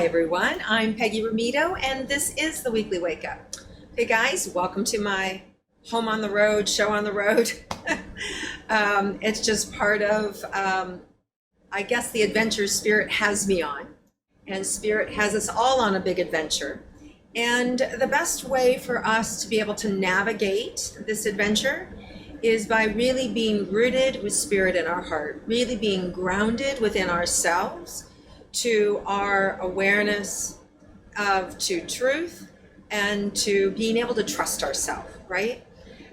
everyone, I'm Peggy Rometo and this is the Weekly Wake Up. Hey guys, welcome to my home on the road, show on the road. It's just part of, I guess, the adventure Spirit has me on. And Spirit has us all on a big adventure. And the best way for us to be able to navigate this adventure is by really being rooted with Spirit in our heart, really being grounded within ourselves, to our awareness to truth and to being able to trust ourselves, right?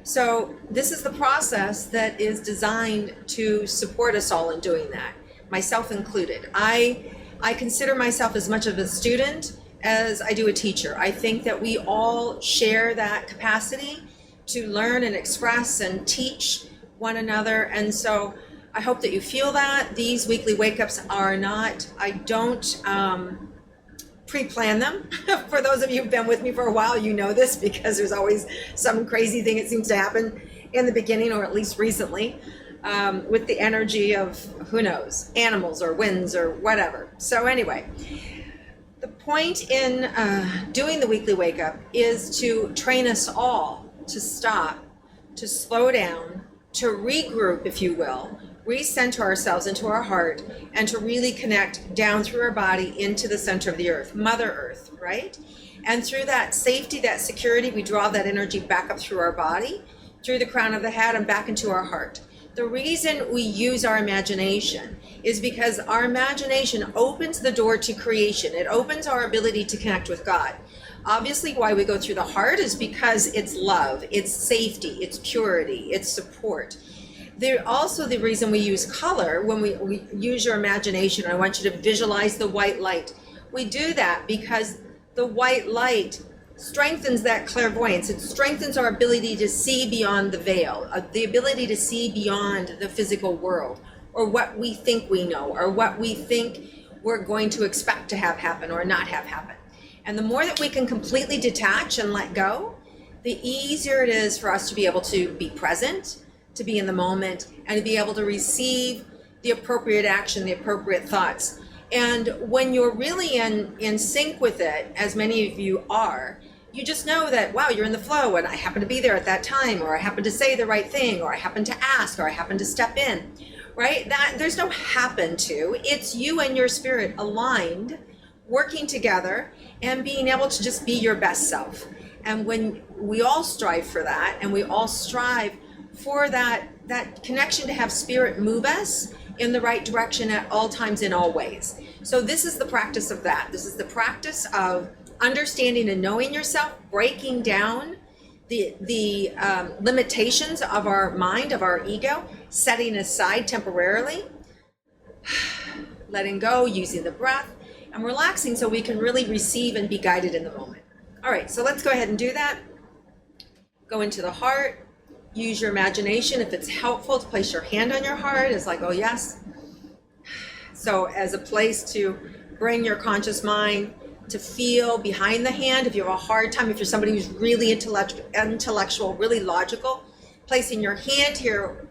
So this is the process that is designed to support us all in doing that, myself included. I consider myself as much of a student as I do a teacher. I think that we all share that capacity to learn and express and teach one another. And so I hope that you feel that. These weekly wake-ups are not, I don't pre-plan them. For those of you who've been with me for a while, you know this because there's always some crazy thing that seems to happen in the beginning, or at least recently, with the energy of, who knows, animals or winds or whatever. So anyway, the point in doing the weekly wake-up is to train us all to stop, to slow down, to regroup, if you will, recenter ourselves into our heart, and to really connect down through our body into the center of the earth, Mother Earth, right? And through that safety, that security, we draw that energy back up through our body, through the crown of the head and back into our heart. The reason we use our imagination is because our imagination opens the door to creation. It opens our ability to connect with God. Obviously, why we go through the heart is because it's love, it's safety, it's purity, it's support. Also, the reason we use color, when we use your imagination, I want you to visualize the white light. We do that because the white light strengthens that clairvoyance. It strengthens our ability to see beyond the veil, the ability to see beyond the physical world, or what we think we know, or what we think we're going to expect to have happen or not have happen. And the more that we can completely detach and let go, the easier it is for us to be able to be present, to be in the moment, and to be able to receive the appropriate action, the appropriate thoughts. And when you're really in sync with it, as many of you are, you just know that, wow, you're in the flow, and I happen to be there at that time, or I happen to say the right thing, or I happen to ask, or I happen to step in, right? That there's no happen to. It's you and your spirit aligned, working together, and being able to just be your best self. And when we all strive for that, and we all strive for that connection to have Spirit move us in the right direction at all times, in all ways. So this is the practice of that. This is the practice of understanding and knowing yourself, breaking down the limitations of our mind, of our ego, setting aside temporarily, letting go, using the breath, and relaxing so we can really receive and be guided in the moment. All right, so let's go ahead and do that. Go into the heart. Use your imagination. If it's helpful to place your hand on your heart, it's like, oh yes. So as a place to bring your conscious mind to feel behind the hand. If you have a hard time, if you're somebody who's really intellectual, really logical, placing your hand here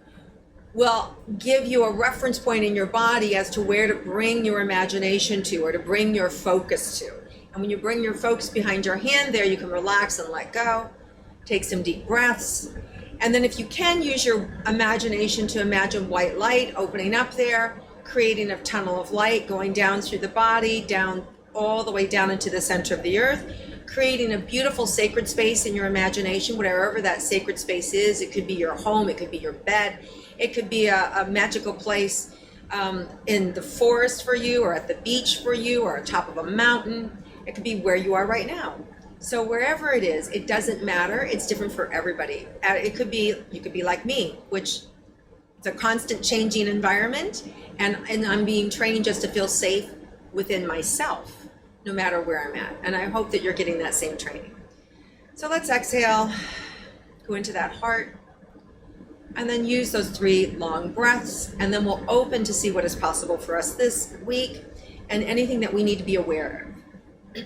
will give you a reference point in your body as to where to bring your imagination to, or to bring your focus to. And when you bring your focus behind your hand there, you can relax and let go. Take some deep breaths. And then if you can, use your imagination to imagine white light opening up there, creating a tunnel of light going down through the body, down all the way down into the center of the earth, creating a beautiful sacred space in your imagination, whatever that sacred space is. It could be your home, it could be your bed, it could be a magical place in the forest for you, or at the beach for you, or on top of a mountain. It could be where you are right now. So wherever it is, it doesn't matter. It's different for everybody. It could be, you could be like me, which it's a constant changing environment, and I'm being trained just to feel safe within myself, no matter where I'm at. And I hope that you're getting that same training. So let's exhale, go into that heart, and then use those 3 long breaths, and then we'll open to see what is possible for us this week and anything that we need to be aware of.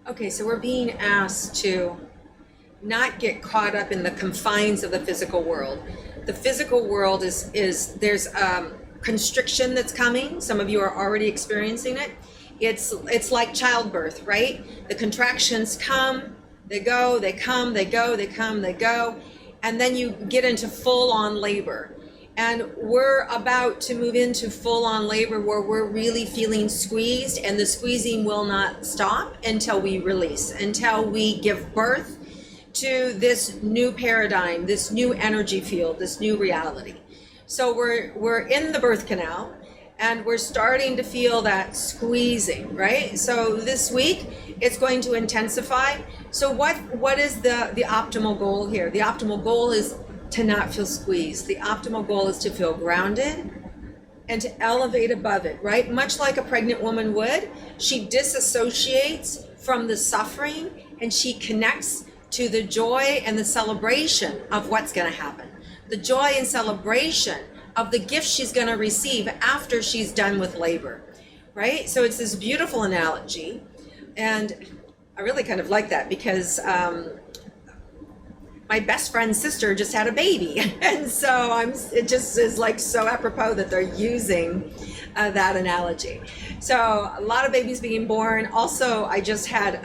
Okay, so we're being asked to not get caught up in the confines of the physical world. The physical world is there's constriction that's coming. Some of you are already experiencing it. It's like childbirth, right? The contractions come, they go, they come, they go, they come, they go, and then you get into full-on labor. And we're about to move into full-on labor where we're really feeling squeezed, and the squeezing will not stop until we release, until we give birth to this new paradigm, this new energy field, this new reality. So we're in the birth canal, and we're starting to feel that squeezing, right? So this week it's going to intensify. So what is the optimal goal here? The optimal goal is to not feel squeezed. The optimal goal is to feel grounded and to elevate above it, right? Much like a pregnant woman would, she disassociates from the suffering and she connects to the joy and the celebration of what's going to happen. The joy and celebration of the gift she's going to receive after she's done with labor, right? So it's this beautiful analogy. And I really kind of like that because my best friend's sister just had a baby. And so it just is like so apropos that they're using that analogy. So a lot of babies being born. Also, I just had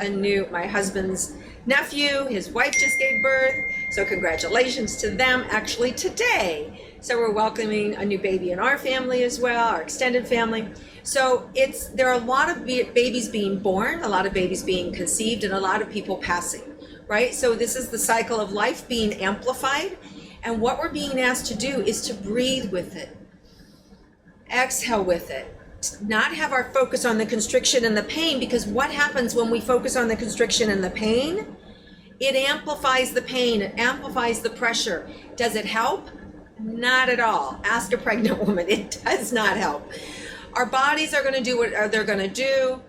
my husband's nephew, his wife just gave birth. So congratulations to them actually today. So we're welcoming a new baby in our family as well, our extended family. So there are a lot of babies being born, a lot of babies being conceived, and a lot of people passing. Right? So this is the cycle of life being amplified. And what we're being asked to do is to breathe with it. Exhale with it. Not have our focus on the constriction and the pain, because what happens when we focus on the constriction and the pain? It amplifies the pain. It amplifies the pressure. Does it help? Not at all. Ask a pregnant woman. It does not help. Our bodies are going to do what they're going to do.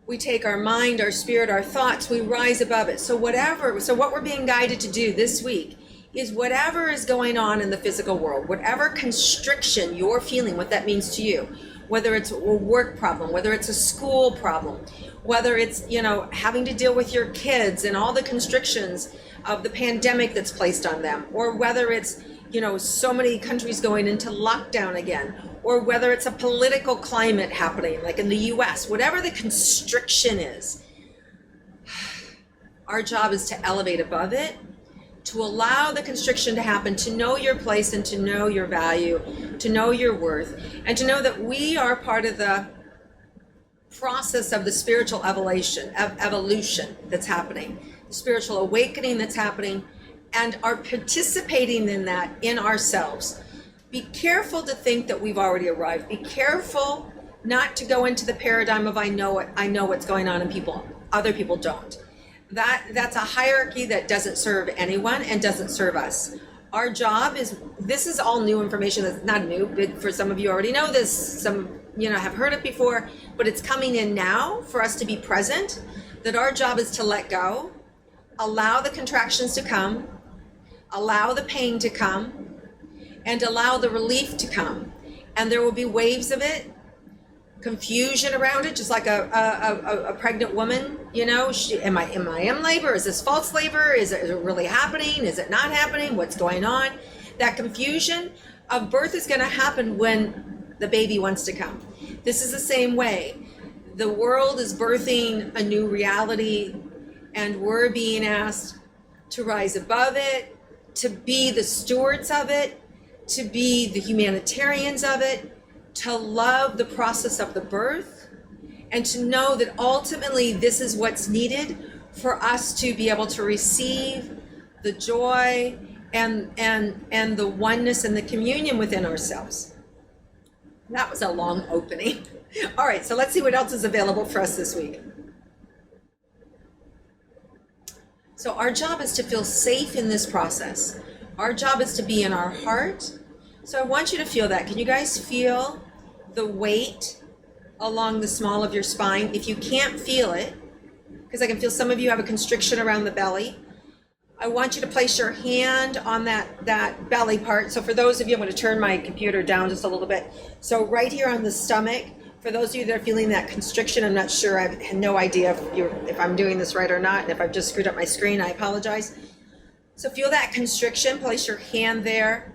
We take our mind, our spirit, our thoughts, we rise above it. So what we're being guided to do this week is whatever is going on in the physical world, whatever constriction you're feeling, what that means to you, whether it's a work problem, whether it's a school problem, whether it's, having to deal with your kids and all the constrictions of the pandemic that's placed on them, or whether it's, so many countries going into lockdown again, or whether it's a political climate happening, like in the US, whatever the constriction is, our job is to elevate above it, to allow the constriction to happen, to know your place and to know your value, to know your worth, and to know that we are part of the process of the spiritual evolution that's happening, the spiritual awakening that's happening, and are participating in that in ourselves. Be careful to think that we've already arrived. Be careful not to go into the paradigm of I know what's going on in other people don't. That's a hierarchy that doesn't serve anyone and doesn't serve us. Our job this is all new information. That's not new, but for some of you already know this, some have heard it before, but it's coming in now for us to be present, that our job is to let go, allow the contractions to come, allow the pain to come, and allow the relief to come. And there will be waves of it, confusion around it, just like a pregnant woman, am I in labor? Is this false labor? Is it really happening? Is it not happening? What's going on? That confusion of birth is going to happen when the baby wants to come. This is the same way. The world is birthing a new reality, and we're being asked to rise above it, to be the stewards of it, to be the humanitarians of it, to love the process of the birth, and to know that ultimately this is what's needed for us to be able to receive the joy and the oneness and the communion within ourselves. That was a long opening. All right, so let's see what else is available for us this week. So our job is to feel safe in this process. Our job is to be in our heart. So I want you to feel that. Can you guys feel the weight along the small of your spine? If you can't feel it, because I can feel some of you have a constriction around the belly, I want you to place your hand on that belly part. So for those of you, I'm going to turn my computer down just a little bit. So right here on the stomach, For those of you that are feeling that constriction, I'm not sure, I have no idea if I'm doing this right or not, and if I've just screwed up my screen, I apologize. So feel that constriction, place your hand there.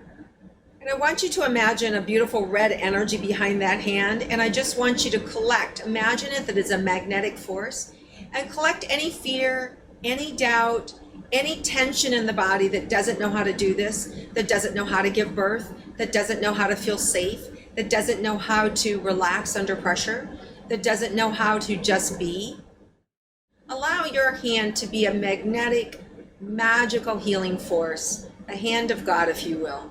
And I want you to imagine a beautiful red energy behind that hand, and I just want you to collect, imagine it that it's a magnetic force, and collect any fear, any doubt, any tension in the body that doesn't know how to do this, that doesn't know how to give birth, that doesn't know how to feel safe, that doesn't know how to relax under pressure, that doesn't know how to just be. Allow your hand to be a magnetic, magical healing force, a hand of God, if you will.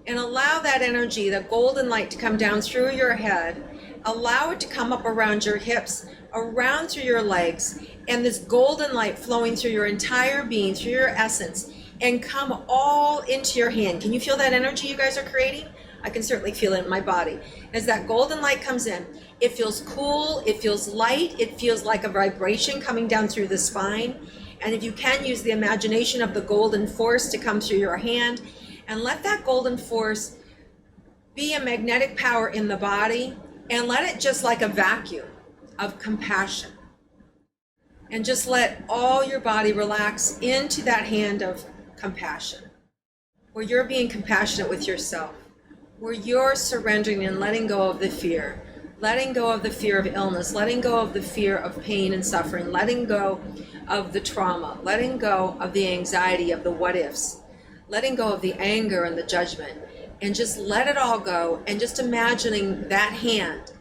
And allow that energy, the golden light, to come down through your head. Allow it to come up around your hips, around through your legs, and this golden light flowing through your entire being, through your essence, and come all into your hand. Can you feel that energy you guys are creating? I can certainly feel it in my body. As that golden light comes in, it feels cool, it feels light, it feels like a vibration coming down through the spine. And if you can, use the imagination of the golden force to come through your hand, and let that golden force be a magnetic power in the body, and let it just like a vacuum of compassion. And just let all your body relax into that hand of compassion, where you're being compassionate with yourself, where you're surrendering and letting go of the fear, letting go of the fear of illness, letting go of the fear of pain and suffering, letting go of the trauma, letting go of the anxiety of the what ifs, letting go of the anger and the judgment, and just let it all go, and just imagining that hand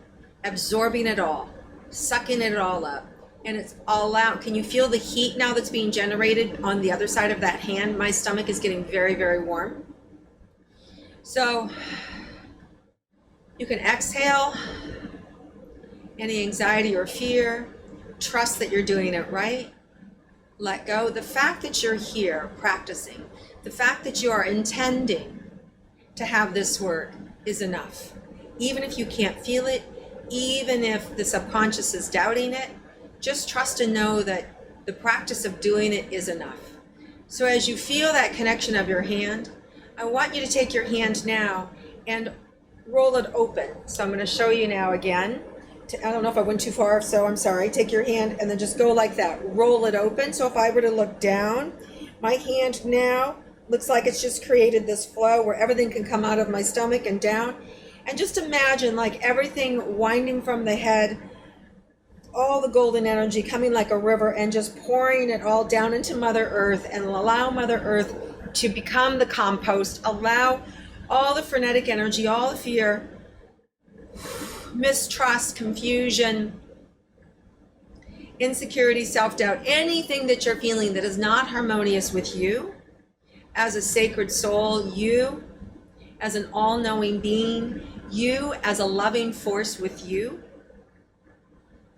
absorbing it all, sucking it all up, and it's all out. Can you feel the heat now that's being generated on the other side of that hand? My stomach is getting very, very warm. So you can exhale any anxiety or fear, trust that you're doing it right, let go. The fact that you're here practicing, the fact that you are intending to have this work is enough. Even if you can't feel it, even if the subconscious is doubting it, just trust and know that the practice of doing it is enough. So as you feel that connection of your hand, I want you to take your hand now and roll it open. So I'm going to show you now again. I don't know if I went too far, so I'm sorry. Take your hand and then just go like that. Roll it open. So if I were to look down, my hand now looks like it's just created this flow where everything can come out of my stomach and down. And just imagine like everything winding from the head, all the golden energy coming like a river and just pouring it all down into Mother Earth, and allow Mother Earth to become the compost. Allow all the frenetic energy, all the fear, mistrust, confusion, insecurity, self-doubt, anything that you're feeling that is not harmonious with you as a sacred soul, you as an all-knowing being, you as a loving force with you.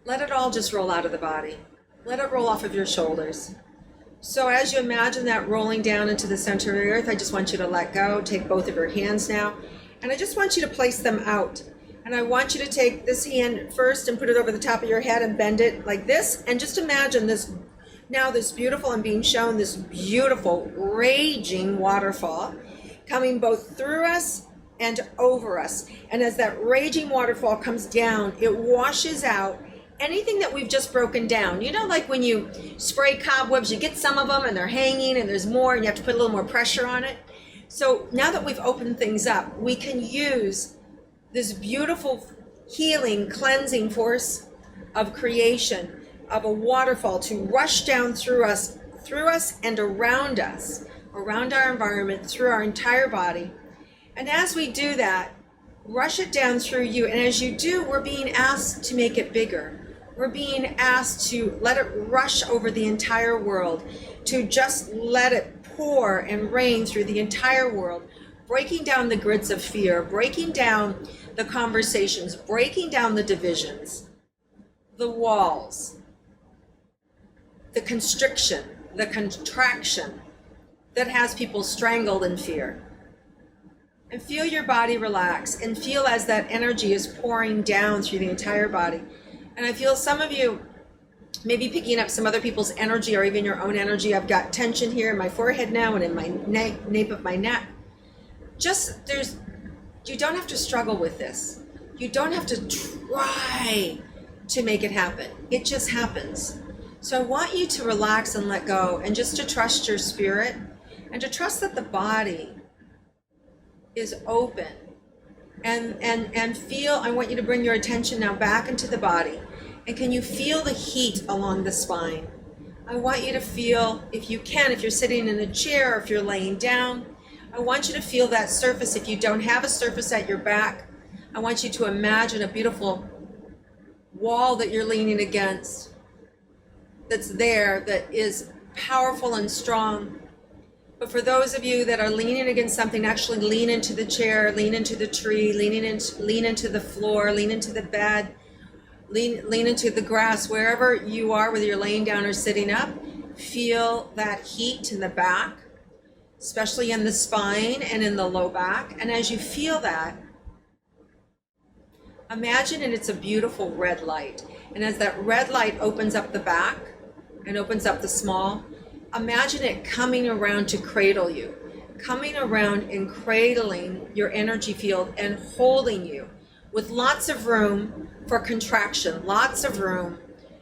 Let it all just roll out of the body. Let it roll off of your shoulders. So as you imagine that rolling down into the center of the earth, I just want you to let go. Take both of your hands now, and I just want you to place them out. And I want you to take this hand first and put it over the top of your head and bend it like this. And just imagine this, now this beautiful, I'm being shown this beautiful raging waterfall coming both through us and over us. And as that raging waterfall comes down, it washes out anything that we've just broken down. You know, like when you spray cobwebs, you get some of them and they're hanging and there's more and you have to put a little more pressure on it. So now that we've opened things up, we can use this beautiful healing, cleansing force of creation, of a waterfall to rush down through us and around us, around our environment, through our entire body. And as we do that, rush it down through you. And as you do, we're being asked to make it bigger. We're being asked to let it rush over the entire world, to just let it pour and rain through the entire world, breaking down the grids of fear, breaking down the conversations, breaking down the divisions, the walls, the constriction, the contraction that has people strangled in fear. And feel your body relax, and feel as that energy is pouring down through the entire body. And I feel some of you maybe picking up some other people's energy or even your own energy. I've got tension here in my forehead now and in my nape of my neck. You don't have to struggle with this. You don't have to try to make it happen. It just happens. So I want you to relax and let go, and just to trust your spirit, and to trust that the body is open. And feel, I want you to bring your attention now back into the body. And can you feel the heat along the spine? I want you to feel, if you can, if you're sitting in a chair, or if you're laying down, I want you to feel that surface. If you don't have a surface at your back, I want you to imagine a beautiful wall that you're leaning against, that's there, that is powerful and strong. But for those of you that are leaning against something, actually lean into the chair, lean into the tree, lean into the floor, lean into the bed, lean into the grass, wherever you are, whether you're laying down or sitting up. Feel that heat in the back, especially in the spine and in the low back. And as you feel that, imagine it's a beautiful red light. And as that red light opens up the back and opens up the small, imagine it coming around to cradle you, coming around and cradling your energy field and holding you with lots of room for contraction, lots of room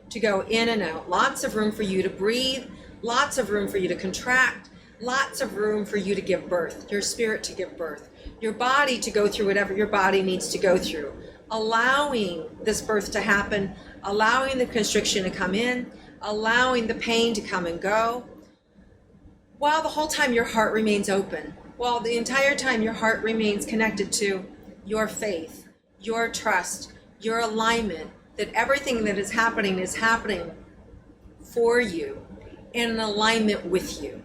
to go in and out, lots of room for you to breathe, lots of room for you to contract, lots of room for you to give birth, your spirit to give birth, your body to go through whatever your body needs to go through, allowing this birth to happen, allowing the constriction to come in, allowing the pain to come and go, while the whole time your heart remains open, while the entire time your heart remains connected to your faith, your trust, your alignment, that everything that is happening for you and in alignment with you.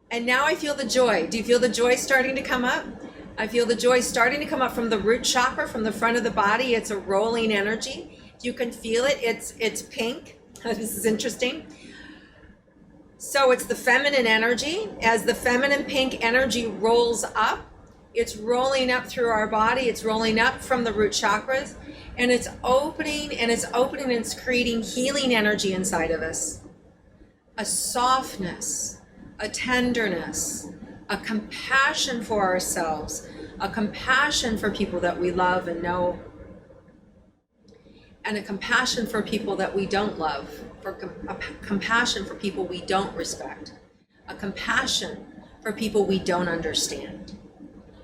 And now I feel the joy. Do you feel the joy starting to come up? I feel the joy starting to come up from the root chakra, from the front of the body. It's a rolling energy. You can feel it. It's pink. This is interesting. So it's the feminine energy. As the feminine pink energy rolls up, it's rolling up through our body. It's rolling up from the root chakras, and it's opening and it's creating healing energy inside of us. A softness, a tenderness, a compassion for ourselves, a compassion for people that we love and know, and a compassion for people that we don't love, a compassion for people we don't respect, a compassion for people we don't understand.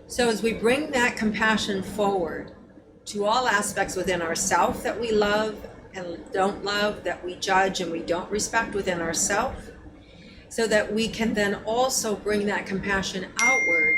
So as we bring that compassion forward to all aspects within ourselves that we love and don't love, that we judge and we don't respect within ourselves, so that we can then also bring that compassion outward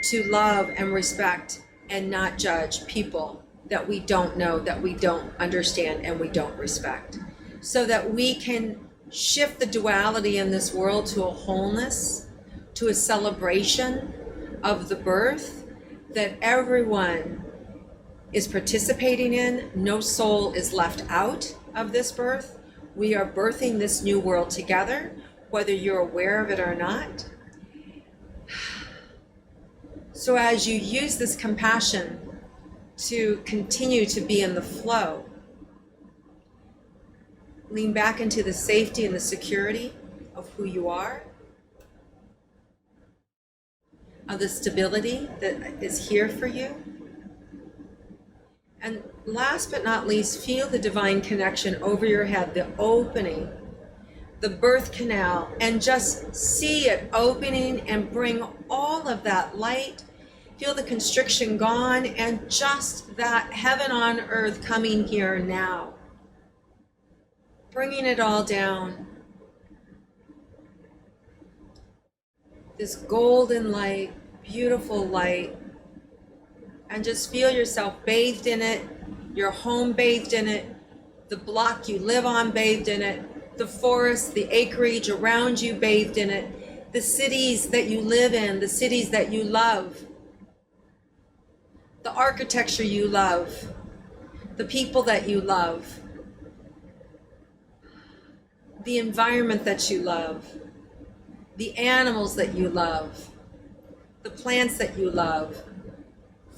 to love and respect and not judge people that we don't know, that we don't understand, and we don't respect. So that we can shift the duality in this world to a wholeness, to a celebration of the birth that everyone is participating in. No soul is left out of this birth. We are birthing this new world together, whether you're aware of it or not. So as you use this compassion to continue to be in the flow, lean back into the safety and the security of who you are, of the stability that is here for you. And last but not least, feel the divine connection over your head, the opening, the birth canal, and just see it opening and bring all of that light. Feel the constriction gone and just that heaven on earth coming here now. Bringing it all down. This golden light, beautiful light. And just feel yourself bathed in it, your home bathed in it, the block you live on bathed in it, the forest, the acreage around you bathed in it, the cities that you live in, the cities that you love, the architecture you love, the people that you love, the environment that you love, the animals that you love, the plants that you love.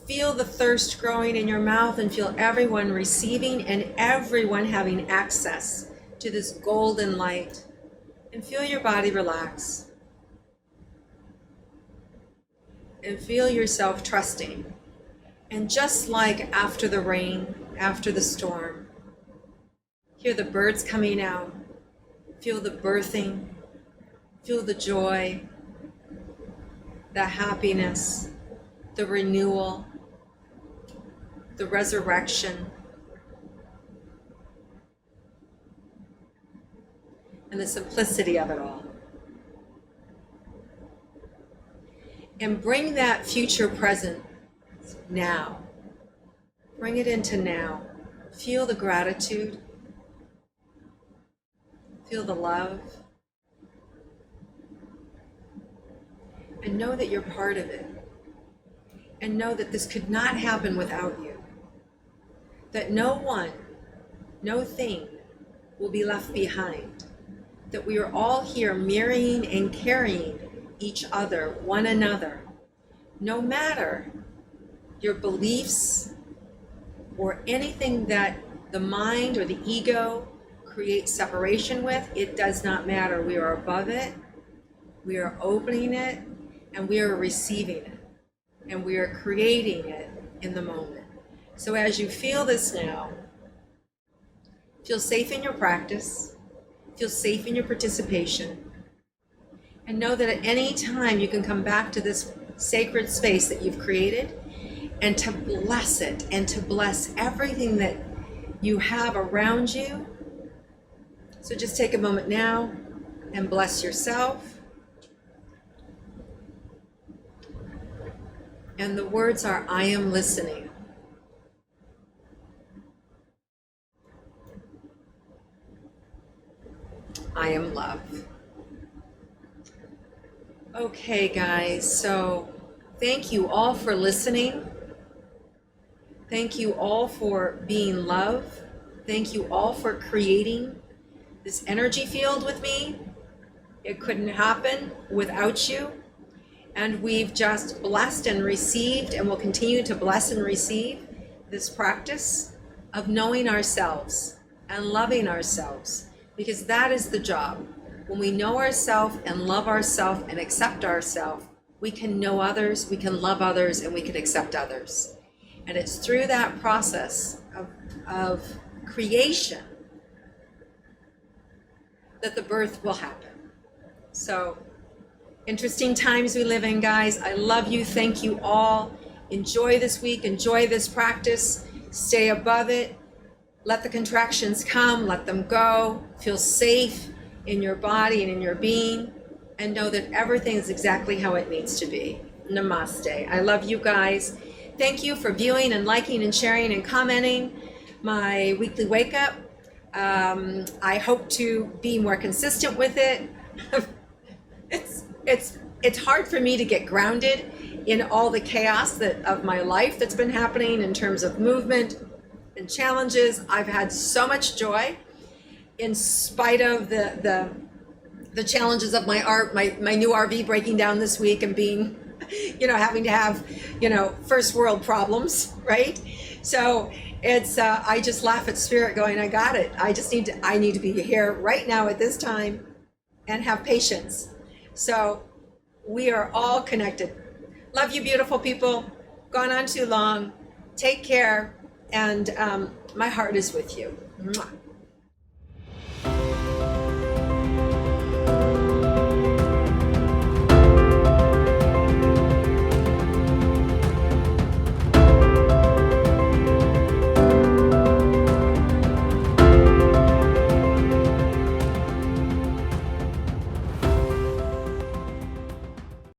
Feel the thirst growing in your mouth and feel everyone receiving and everyone having access to this golden light. And feel your body relax. And feel yourself trusting And just like after the rain, after the storm, hear the birds coming out, feel the birthing, feel the joy, the happiness, the renewal, the resurrection, and the simplicity of it all. And bring that future present now. Bring it into now. Feel the gratitude. Feel the love. And know that you're part of it. And know that this could not happen without you. That no one, no thing will be left behind. That we are all here mirroring and carrying each other, one another, no matter your beliefs or anything that the mind or the ego creates separation with. It does not matter. We are above it, we are opening it, and we are receiving it, and we are creating it in the moment. So as you feel this now, feel safe in your practice, feel safe in your participation, and know that at any time you can come back to this sacred space that you've created and to bless it and to bless everything that you have around you. So just take a moment now and bless yourself. And the words are, I am listening. I am love. Okay, guys, so thank you all for listening. Thank you all for being love. Thank you all for creating this energy field with me. It couldn't happen without you. And we've just blessed and received and will continue to bless and receive this practice of knowing ourselves and loving ourselves, because that is the job. When we know ourselves and love ourselves and accept ourselves, we can know others, we can love others, and we can accept others. And it's through that process of creation that the birth will happen. So, interesting times we live in, guys. I love you. Thank you all. Enjoy this week. Enjoy this practice. Stay above it. Let the contractions come. Let them go. Feel safe in your body and in your being. And know that everything is exactly how it needs to be. Namaste. I love you guys. Thank you for viewing and liking and sharing and commenting my weekly wake up. I hope to be more consistent with it. It's hard for me to get grounded in all the chaos of my life that's been happening in terms of movement and challenges. I've had so much joy in spite of the challenges of my new RV breaking down this week and being, having to have, first world problems, right? So it's, I just laugh at spirit going, I got it. I need to be here right now at this time and have patience. So we are all connected. Love you, beautiful people. Gone on too long. Take care. And my heart is with you. Mwah.